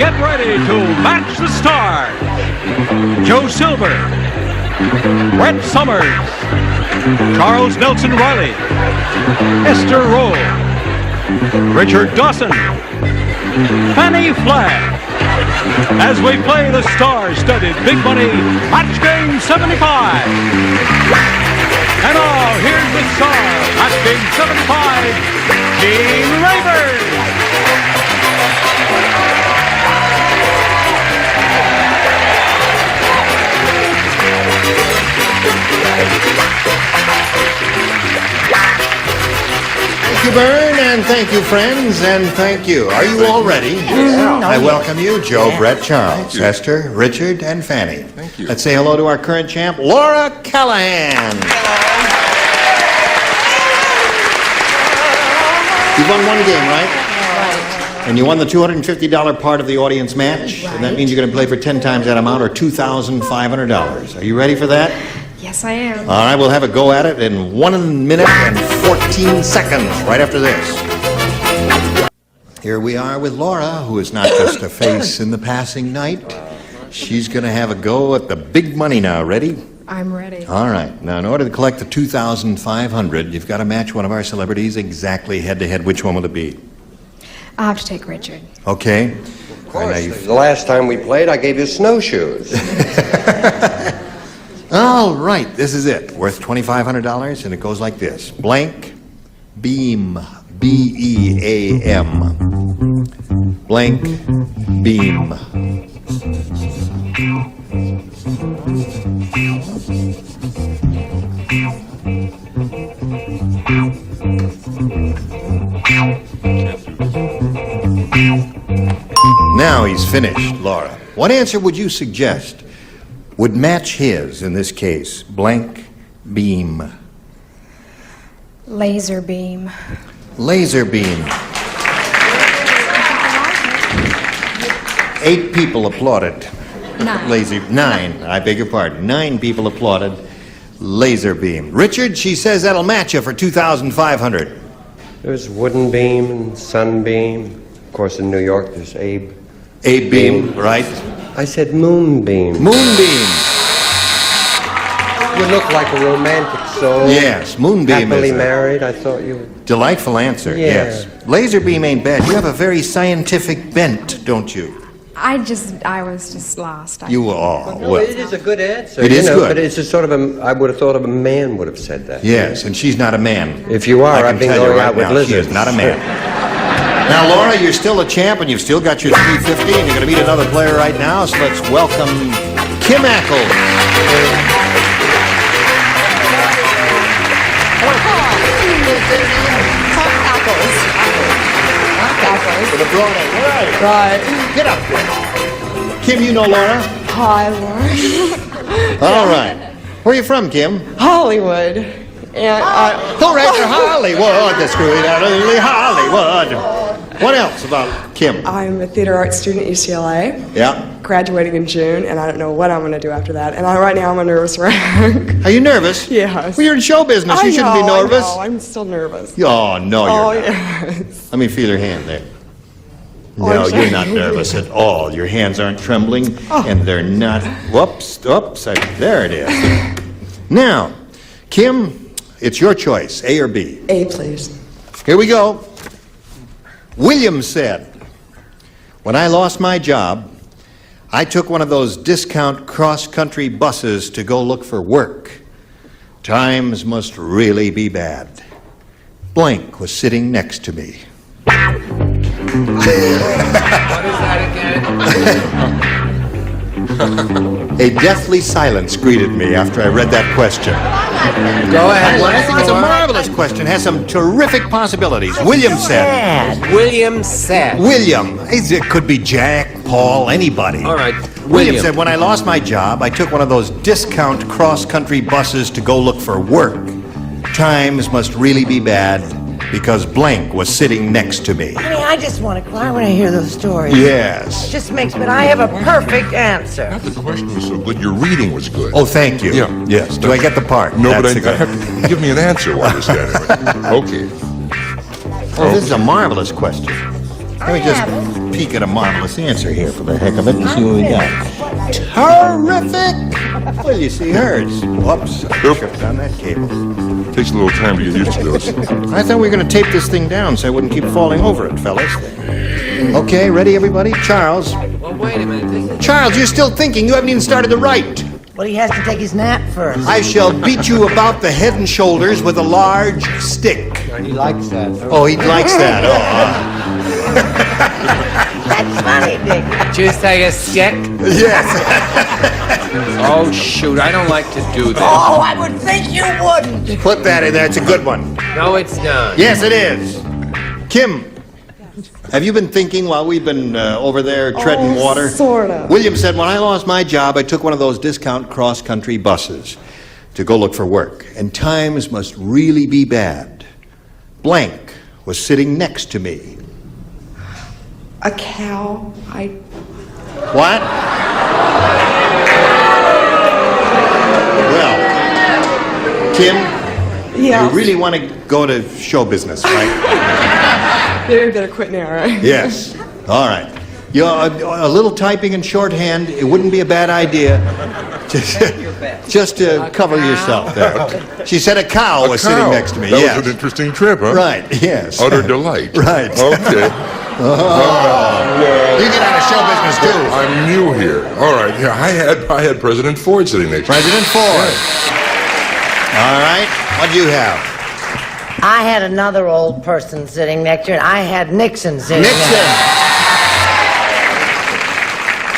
get ready to match the stars. Joe Silver, Brett Summers, Charles Nelson Reilly, Esther Rolle, Richard Dawson, Fannie Flagg, as we play the star-studded Big Money Match Game 75. And now, here's the star, Match Game 75, Gene Rayburn. Thank you, Bern, and thank you, friends, and thank you. Are you all ready? Yeah. I welcome you, Joe, Brett, Charles, Esther, Richard, and Fannie. Thank you. Let's say hello to our current champ, Laura Callahan. You won one game, right? Right. And you won the $250 part of the audience match. Right. And that means you're going to play for 10 times that amount, or $2,500. Are you ready for that? Yes, I am. All right, we'll have a go at it in 1 minute and 14 seconds right after this. Here we are with Laura, who is not just a face in the passing night. She's going to have a go at the big money now. Ready? I'm ready. All right. Now, in order to collect the $2,500, you've got to match one of our celebrities exactly head-to-head. Which one will it be? I'll have to take Richard. Okay. Of course. The last time we played, I gave you snowshoes. All right, this is it. Worth $2,500, and it goes like this. Blank, beam, B-E-A-M. Blank, beam. Now he's finished, Laura. What answer would you suggest would match his, in this case? Blank, beam. Laser beam. Laser beam. 8 people applauded. 9. 9, I beg your pardon. 9 people applauded laser beam. Richard, she says that'll match you for $2,500. There's wooden beam and sunbeam. Of course, in New York, there's Abe. Abe beam, right? I said moonbeam. Moonbeam. You look like a romantic soul. Yes, moonbeam Happily is a married, I thought you... delightful answer, Yeah. yes. Laser beam ain't bad. You have a very scientific bent, don't you? I was just lost. You are. No, Well, it is a good answer. It is good. But it's a sort of a... I would have thought of a man would have said that. yes, and she's not a man. If you are, I can I've been tell you going right out with now, lizards. She is not a man. Now, Laura, you're still a champ, and you've still got your $350, and you're going to meet another player right now, so let's welcome Kim Ackles. With a broad A. Right. Right. Get up there. Kim, you know Laura? Hi, Laura. All right. Where are you from, Kim? Hollywood. And All right, to Hollywood. The screwy out of Hollywood. What else about Kim? I'm a theater arts student at UCLA, Yeah. graduating in June, and I don't know what I'm going to do after that. And right now I'm a nervous wreck. Are you nervous? Yes. Well, you're in show business. You shouldn't be nervous. I know, I'm still nervous. Oh, no, Oh, you're not. yes. Let me feel your hand there. Oh, No, I'm sorry. you're not nervous at all. Your hands aren't trembling, Oh. and they're not... Whoops, there it is. Now, Kim, it's your choice, A or B. A, please. Here we go. William said, when I lost my job, I took one of those discount cross-country buses to go look for work. Times must really be bad. Blank was sitting next to me. What is that again? A deathly silence greeted me after I read that question. Go ahead. I think it's a marvelous question. Has some terrific possibilities. William said. William said. William. It could be Jack, Paul, anybody. All right. William said, when I lost my job, I took one of those discount cross-country buses to go look for work. Times must really be bad because blank was sitting next to me. Honey, I just want to cry when I hear those stories. Yes. It just makes me, I have a perfect answer. Not that the question was so good, your reading was good. Oh, thank you. Yeah. Yes. Do I get the part? No, That's but the I good- have to give me an answer while you're standing there. Okay. Oh, this is a marvelous question. Let me just peek at a marvelous answer here for the heck of it and see what we got. Terrific! Well, you see hers. Whoops, I tripped on that cable. Takes a little time to get used to those. I thought we were going to tape this thing down so I wouldn't keep falling over it, fellas. Okay, ready, everybody? Charles. Well, wait a minute. Charles, you're still thinking. You haven't even started to write. Well, he has to take his nap first. I shall beat you about the head and shoulders with a large stick. He likes that. Oh, he likes that. That's funny, Dick. Did you say a stick? Yes. Oh, shoot. I don't like to do that. Oh, I would think you wouldn't. Put that in there. It's a good one. No, it's not. Yes, it is. Kim, have you been thinking while we've been over there treading water? Sort of. William said, when I lost my job, I took one of those discount cross-country buses to go look for work. And times must really be bad. Blank was sitting next to me. A cow. What? Well, Kim, Yeah. you really want to go to show business, right? Maybe better quit now, right? Yes. All right. You know, a little typing in shorthand, it wouldn't be a bad idea. Just to cover yourself there. She said a cow was sitting next to me. That Yes. was an interesting trip, huh? Right, yes. Utter delight. Right. Okay. You get out of show business, too. I'm new here. All right. Yeah, I had President Ford sitting next to me. President Ford. All right. What'd you have? I had another old person sitting next to you, and I had Nixon sitting next to Nixon.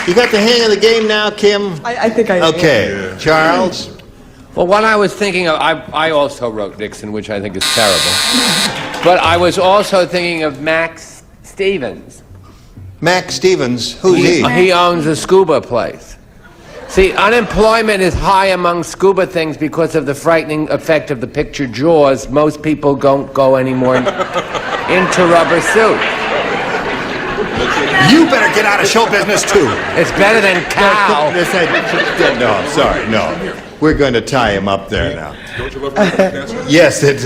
You got the hang of the game now, Kim? I think I do. Okay. Charles? Well, what I was thinking of, I also wrote Nixon, which I think is terrible. But I was also thinking of Max Stevens. Max Stevens. Who's he? He owns a scuba place. See, unemployment is high among scuba things because of the frightening effect of the picture Jaws. Most people don't go anymore into rubber suits. You better get out of show business, too. It's better than cow. No, I'm sorry. No. We're going to tie him up there now. Don't you love that? Yes, it's...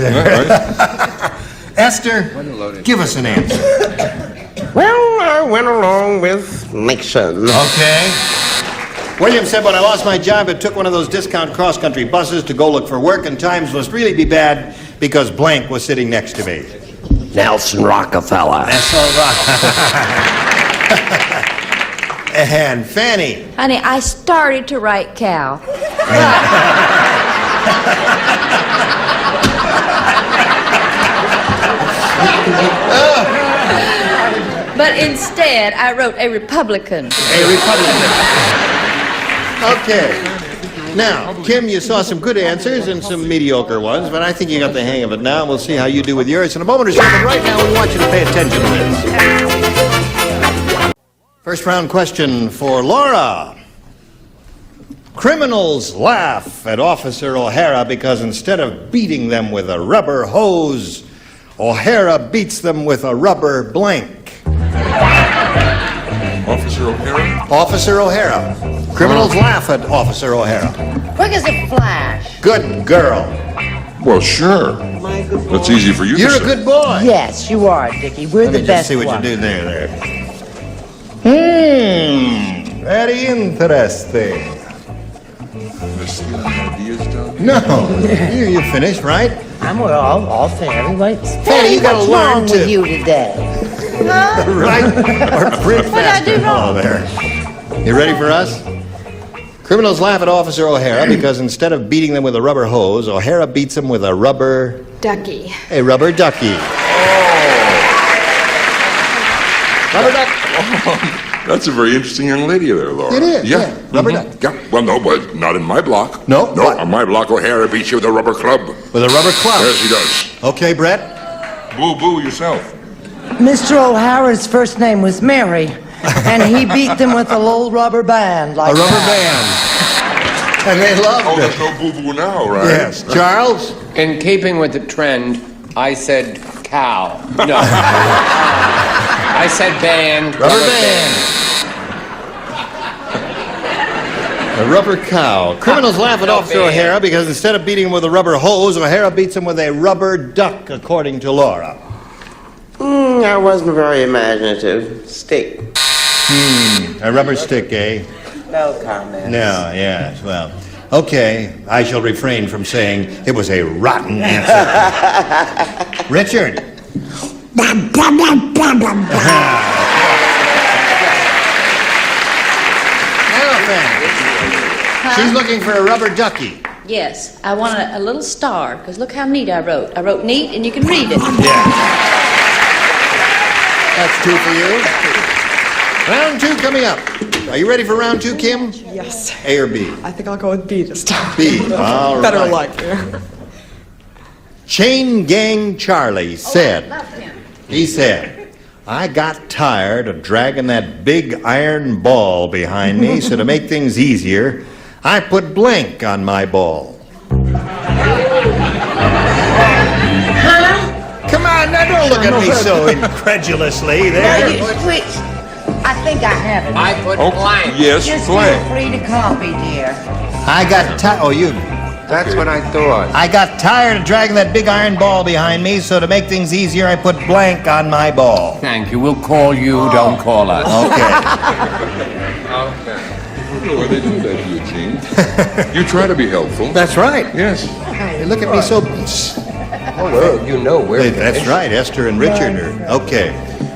Esther, give us an answer. Well, I went along with Nixon. Okay. William said, when I lost my job, I took one of those discount cross-country buses to go look for work, and times must really be bad because blank was sitting next to me. Nelson Rockefeller. That's all right. And Fannie. Honey, I started to write cow. But instead, I wrote a Republican. A Republican. Okay. Now, Kim, you saw some good answers and some mediocre ones, but I think you got the hang of it now. We'll see how you do with yours in a moment or so, but right now we want you to pay attention to this. First round question for Laura. Criminals laugh at Officer O'Hara because instead of beating them with a rubber hose, O'Hara beats them with a rubber blank. Officer O'Hara? Officer O'Hara. Criminals laugh at Officer O'Hara. Quick as a flash. Good girl. Well, sure. That's easy for you to You're say. a good boy. Yes, you are, Dickie. We're Let the me just best see what one. you do there. Very interesting. This ideas, John? No, you finished, right? I'm all fair. Everybody's Fannie, you gotta what's learn wrong to- with you today? Right? Or print faster. Oh, there. You ready for us? Criminals laugh at Officer O'Hara because instead of beating them with a rubber hose, O'Hara beats them with a rubber Ducky. rubber ducky. Rubber duck. That's a very interesting young lady there, Laura. It is, yeah. Rubber duck. Yeah. Well, no, but not in my block. No? No, What? on my block, O'Hara beats you with a rubber club. With a rubber club. Yes, he does. Okay, Brett. Boo-boo yourself. Mr. O'Hara's first name was Mary, and he beat them with a little rubber band A like rubber that. band. And they loved Oh, it. there's no boo-boo now, right? Yes. Charles? In keeping with the trend, I said cow. No. I said band. Rubber band. A rubber cow. Criminals laugh at Officer O'Hara because instead of beating him with a rubber hose, O'Hara beats him with a rubber duck, according to Laura. I wasn't very imaginative. Stick. A rubber stick, eh? No comment. No, yes, well. Okay, I shall refrain from saying it was a rotten answer. Richard. She's looking for a rubber ducky. Yes, I want a little star, because look how neat I wrote. I wrote neat, and you can read it. Yeah. That's 2 for you. Round 2 coming up. Are you ready for round 2, Kim? Yes. A or B? I think I'll go with B this time. B, all Better right. luck, yeah. Chain Gang Charlie said, I love him. he said, I got tired of dragging that big iron ball behind me, so to make things easier, I put blank on my ball. Come on, now don't look at me so incredulously there. Wait, I think I have it. I put blank. Yes, Just Flagg. feel free to copy, dear. I got tired. Oh, you. That's what I thought. I got tired of dragging that big iron ball behind me, so to make things easier, I put blank on my ball. Thank you. We'll call you. Don't call us. Okay. Oh, they do that to you, Gene. You try to be helpful. That's right. Yes. They look at me so. Well, you know where. That's right. Esther and Richard are. Okay.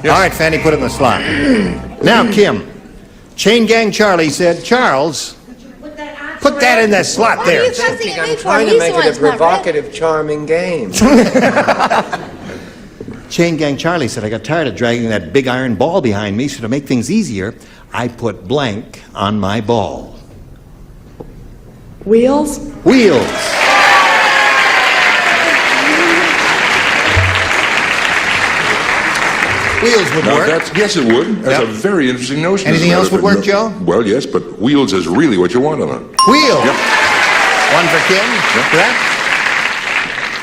All right, Fannie, put it in the slot. Now, Kim. Chain Gang Charlie said, Charles, put that in that slot there. What are you fussing at me I'm for? trying to He's make the one it a that's not read. provocative, charming game. Chain Gang Charlie said, I got tired of dragging that big iron ball behind me, so to make things easier, I put blank on my ball. Wheels? Wheels. Wheels would Now work. yes, it would. That's Yep. a very interesting notion. Anything else would work, Joe? Well, yes, but wheels is really what you want on it. Wheels. Yep. One for Kim. Correct?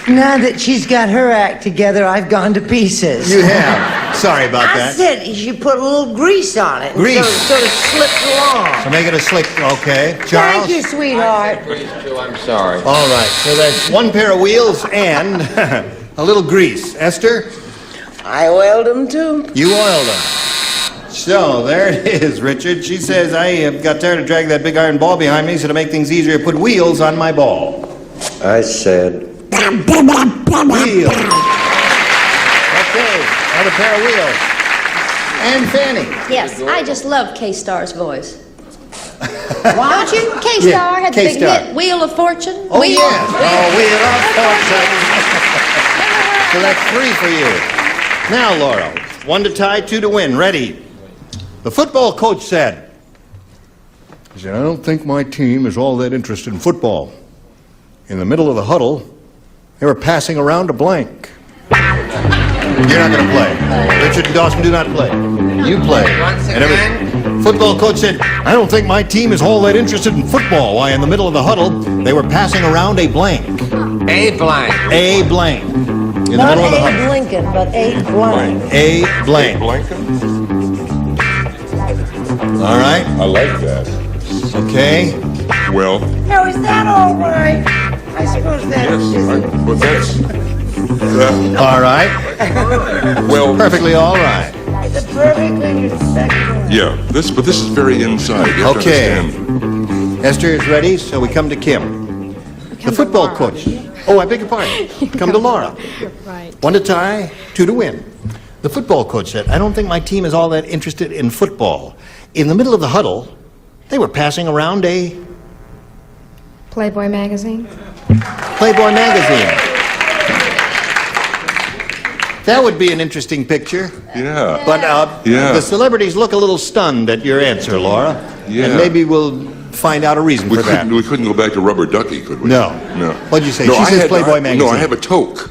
Now that she's got her act together, I've gone to pieces. You have. Sorry about I that. said you put a little grease on it. Grease. So it sort of slipped along. So make it a slick, okay. Charles? Thank you, sweetheart. I'm sorry. All right, so that's one pair of wheels and a little grease. Esther, I oiled them too. you oiled them. So there it is, Richard. She says, I have got tired of dragging that big iron ball behind me, so to make things easier, I put wheels on my ball. I said, Wheels. Okay, another pair of wheels. And Fannie. Yes, I just love K-Star's voice. Don't you? K-Star Yeah, had the big K-Star. hit, Wheel of Fortune. Oh, Wheel, yes. Oh, Wheel of Fortune. Fortune. So that's 3 for you. Now, Laura, 1 to tie, 2 to win. Ready? The football coach said, he said, I don't think my team is all that interested in football. In the middle of the huddle, they were passing around a blank. You're not going to play. Richard and Dawson do not play. You play. Once And football coach said, I don't think my team is all that interested in football. Why, in the middle of the huddle, they were passing around a blank. A blank. A blank. In the Not middle of the Abe huddle. Lincoln, but Abe Blank. A blank. Blanket? All right. I like that. Okay. Well, Now, is that all right? I suppose that yes, isn't. but that's... All right. well, Perfectly all right. It's perfectly respectful. yeah, but this is very inside. You have to Okay. understand. Esther is ready, so we come to Kim. The football coach. Oh, I beg your pardon. Come to Laura. Right. 1 to tie, 2 to win. The football coach said, I don't think my team is all that interested in football. In the middle of the huddle, they were passing around a Playboy magazine. Playboy magazine. That would be an interesting picture. Yeah. But Yeah. the celebrities look a little stunned at your answer, Laura. Yeah. And maybe we'll find out a reason for that. We couldn't go back to rubber ducky, could we? No. No. What'd you say? No, She I says had- Playboy magazine. No, I have a toque.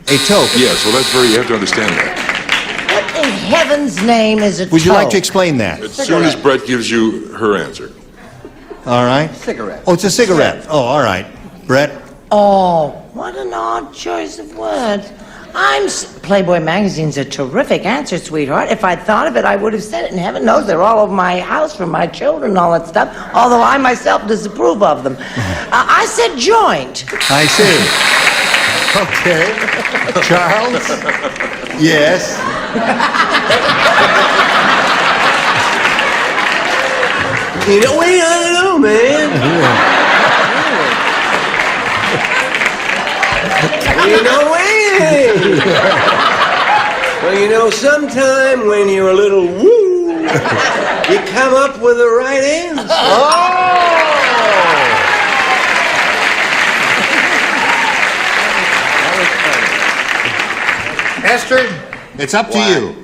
A toque. Yes, well, that's very... You have to understand that. What in heaven's name is a Would you like to toque? explain that? As soon as Brett gives you her answer. All right. Cigarette. Oh, it's a cigarette. Oh, all right. Brett? Oh, what an odd choice of words. Playboy magazine's a terrific answer, sweetheart. If I'd thought of it, I would have said it. And heaven knows they're all over my house for my children and all that stuff, although I myself disapprove of them. I said joint. I see. Okay. Charles? Yes. You know, I don't know, man. Well, you know, sometime when you're a little woo, you come up with the right answer. Esther, it's up to you.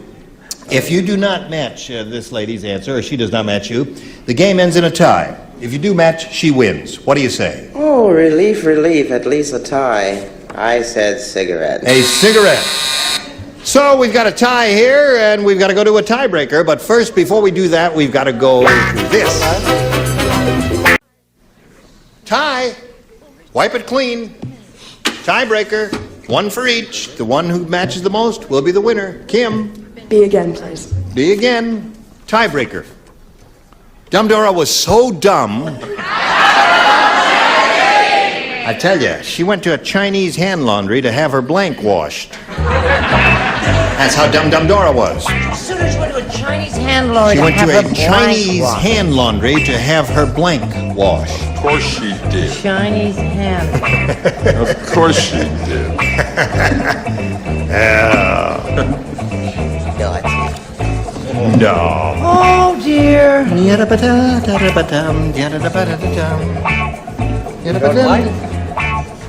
If you do not match this lady's answer, or she does not match you, the game ends in a tie. If you do match, she wins. What do you say? Oh, relief, at least a tie. I said cigarette. A cigarette. So we've got a tie here, and we've got to go to a tiebreaker. But first, before we do that, we've got to go to this. Tie. Wipe it clean. Tiebreaker. One for each. The one who matches the most will be the winner. Kim. B again, please. B again. Tiebreaker. Dumb Dora was so dumb. I tell you, she went to a Chinese hand laundry to have her blank washed. That's how dumb Dora was. As soon as she went to a Chinese hand laundry She went have to her a blank Chinese washed. hand laundry to have her blank washed. Of course she did. Chinese hand. Of course she did. No. Oh dear.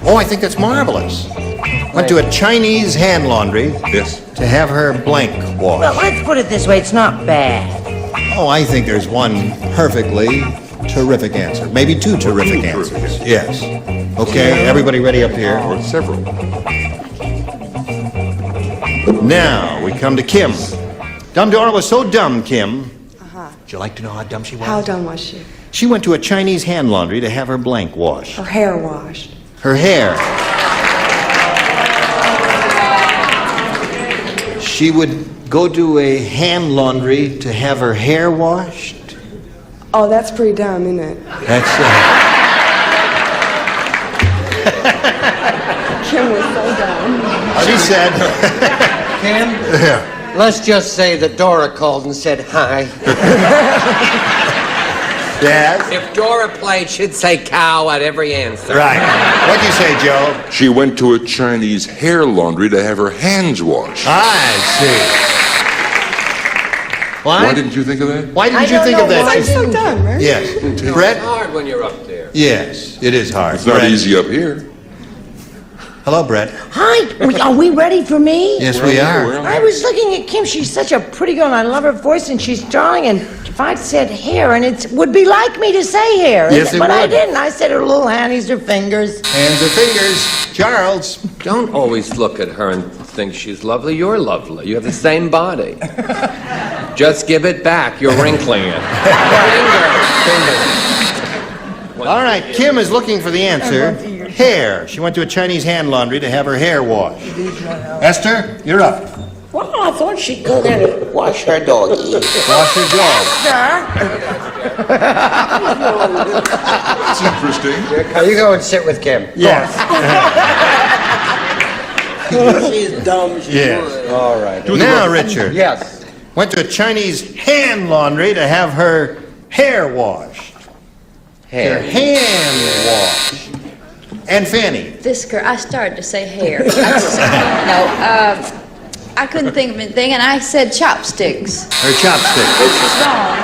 Oh, I think that's marvelous. Went to a Chinese hand laundry Yes. to have her blank Well, washed. let's put it this way, it's not bad. Oh, I think there's one perfectly terrific answer. Maybe two terrific answers. Yes. Okay, everybody ready up here? Or several. Now, we come to Kim. Dumb Dora was so dumb, Kim. Would you like to know how dumb she was? How dumb was she? She went to a Chinese hand laundry to have her blank washed. Her hair washed. Her hair. She would go to a hand laundry to have her hair washed. Oh, that's pretty dumb, isn't it? That's Kim was so dumb. she said. Kim, let's just say that Dora called and said hi. Yes. If Dora played, she'd say cow at every answer. Right. What'd you say, Joe? She went to a Chinese hair laundry to have her hands washed. I see. Why didn't you think of that? Why didn't you think of that? That's so dumb, right? Yes. It's Brett? hard when you're up there. Yes, it is hard. It's not Brett. easy up here. Hello, Brett. Hi, are we ready for me? Yes, we are. I was looking at Kim. She's such a pretty girl, and I love her voice, and she's darling. And if I'd said hair, and it would be like me to say hair, Yes, it but I would. didn't. I said her little handies, her fingers. Hands or fingers. Charles. Don't always look at her and think she's lovely. You're lovely. You have the same body. Just give it back. You're wrinkling it. All right, Kim is looking for the answer. Hair. She went to a Chinese hand laundry to have her hair washed. Esther, you're up. Well, I thought she'd go there to wash her doggy. Wash your dog. That's interesting. Now you go and sit with Kim. Yes. She's dumb. Yes. All right. Now, Richard. Yes. Went to a Chinese hand laundry to have her hair washed. Her hand washed. And Fannie. This girl, I started to say hair. I couldn't think of anything, and I said chopsticks. Her chopstick. Which is wrong.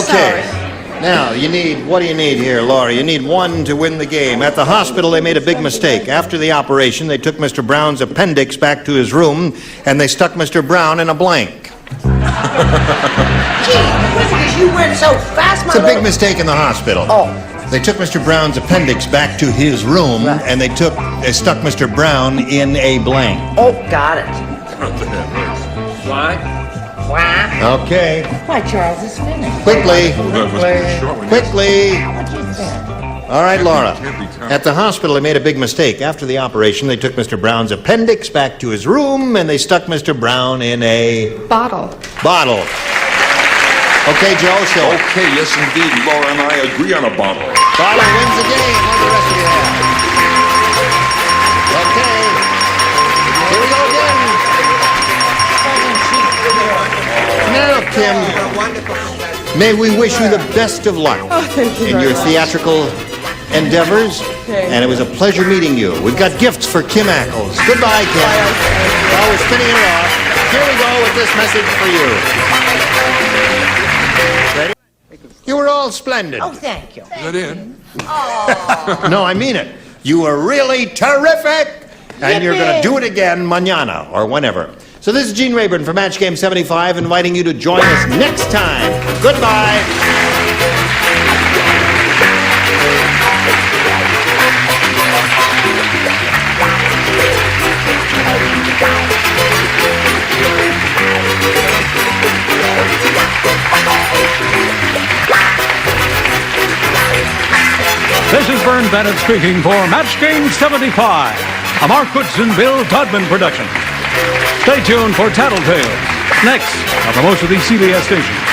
Okay. Sorry. Now, what do you need here, Laurie? You need one to win the game. At the hospital, they made a big mistake. After the operation, they took Mr. Brown's appendix back to his room, and they stuck Mr. Brown in a blank. Gee, you went so fast, my It's a big little... mistake in the hospital. Oh. They took Mr. Brown's appendix back to his room, and they stuck Mr. Brown in a blank. Oh, got it. Why? Wow. Okay. Why, Charles, it's finished. Quickly. That was pretty short when you- Quickly. What'd you say? All right, Laura. Can't be counted. At the hospital, they made a big mistake. After the operation, they took Mr. Brown's appendix back to his room, and they stuck Mr. Brown in a Bottle. bottle. Okay, Joe, show. Okay, yes indeed. Laura and I agree on a bottle. Bottle wins the game. What do the rest of you have? Okay. Here we go again. Kim, may we wish you the best of luck Thank you in very your much. theatrical endeavors. And it was a pleasure meeting you. We've got gifts for Kim Ackles. Goodbye, Kim. Well, we're spinning it off. Here we go with this message for you. Ready? You were all splendid. Oh, thank you. Is that in? No, I mean it. You were really terrific. And you're going to do it again mañana or whenever. So this is Gene Rayburn for Match Game 75, inviting you to join us next time. Goodbye. This is Bern Bennett speaking for Match Game 75, a Mark Goodson, Bill Todman production. Stay tuned for Tattletales, next on most of these CBS stations.